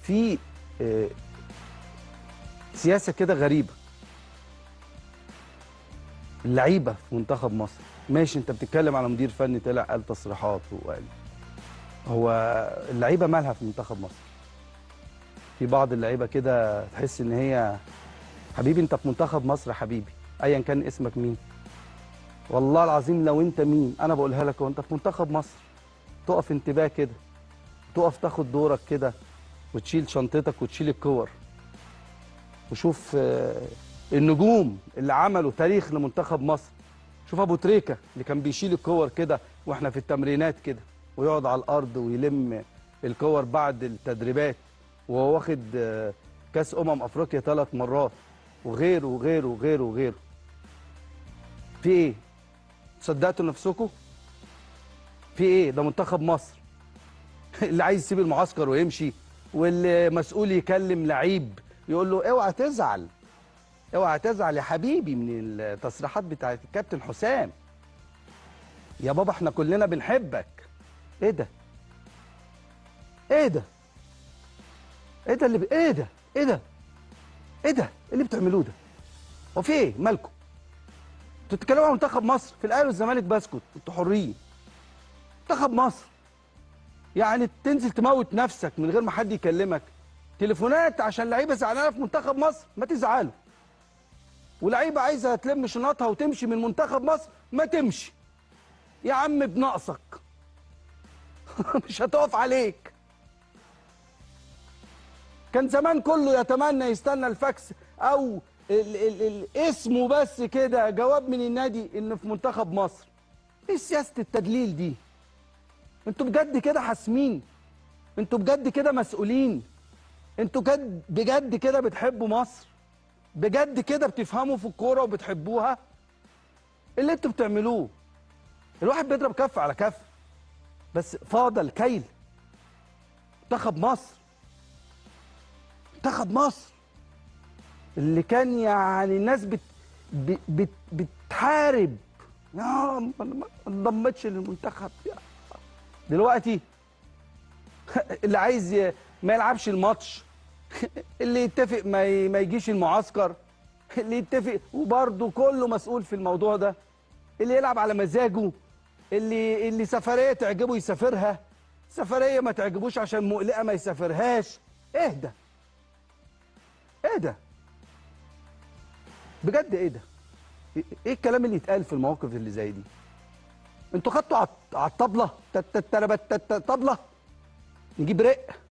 في سياسه كده غريبه. اللعيبه في منتخب مصر، ماشي انت بتتكلم على مدير فني طلع قال تصريحات وقال، هو اللعيبه مالها في منتخب مصر؟ في بعض اللعيبه كده تحس ان هي، حبيبي انت في منتخب مصر حبيبي، ايا كان اسمك مين. والله العظيم لو انت مين انا بقولها لك، وانت في منتخب مصر تقف انتباه كده، تقف تاخد دورك كده وتشيل شنطتك وتشيل الكور، وشوف النجوم اللي عملوا تاريخ لمنتخب مصر. شوف ابو تريكه اللي كان بيشيل الكور كده واحنا في التمرينات كده، ويقعد على الارض ويلم الكور بعد التدريبات، وهو واخد كاس افريقيا 3 مرات، وغيره وغيره وغيره وغيره. في ايه؟ صدقتوا نفسكم؟ في ايه؟ ده منتخب مصر. اللي عايز يسيب المعسكر ويمشي، واللي مسؤول يكلم لعيب يقول له اوعى تزعل، اوعى تزعل يا حبيبي من التصريحات بتاعت الكابتن حسام، يا بابا احنا كلنا بنحبك. ايه ده؟ ايه ده؟ ايه ده اللي ايه ده؟ ايه ده؟ ايه ده؟ ايه اللي بتعملوه ده؟ هو في ايه؟ مالكم؟ انتوا بتتكلموا عن منتخب مصر، في الاهلي والزمالك بسكت، انتوا حرين. منتخب مصر يعني تنزل تموت نفسك من غير ما حد يكلمك، تليفونات عشان لعيبه زعلانه في منتخب مصر، ما تزعلوا. ولعيبه عايزه تلم شنطها وتمشي من منتخب مصر، ما تمشي يا عم بناقصك. مش هتقف عليك. كان زمان كله يتمنى يستنى الفاكس او اسمه بس كده جواب من النادي ان في منتخب مصر. ايه سياسه التدليل دي؟ انتوا بجد كده حاسمين؟ انتوا بجد كده مسؤولين؟ انتوا بجد كده بتحبوا مصر؟ بجد كده بتفهموا في الكوره وبتحبوها؟ اللي انتوا بتعملوه الواحد بيضرب كف على كف، بس فاضل الكيل. منتخب مصر، منتخب مصر اللي كان يعني الناس بتحارب، يا ما انضمتش للمنتخب. دلوقتي اللي عايز ما يلعبش الماتش، اللي يتفق ما يجيش المعسكر، اللي يتفق وبرضه كله مسؤول في الموضوع ده، اللي يلعب على مزاجه، اللي سفريه تعجبه يسافرها، سفريه ما تعجبوش عشان مقلقه ما يسافرهاش. اهدى، ايه ده؟ بجد ايه ده؟ ايه الكلام اللي يتقال في المواقف اللي زي دي؟ انتوا خدتوا على الطبله طبله، نجيب رق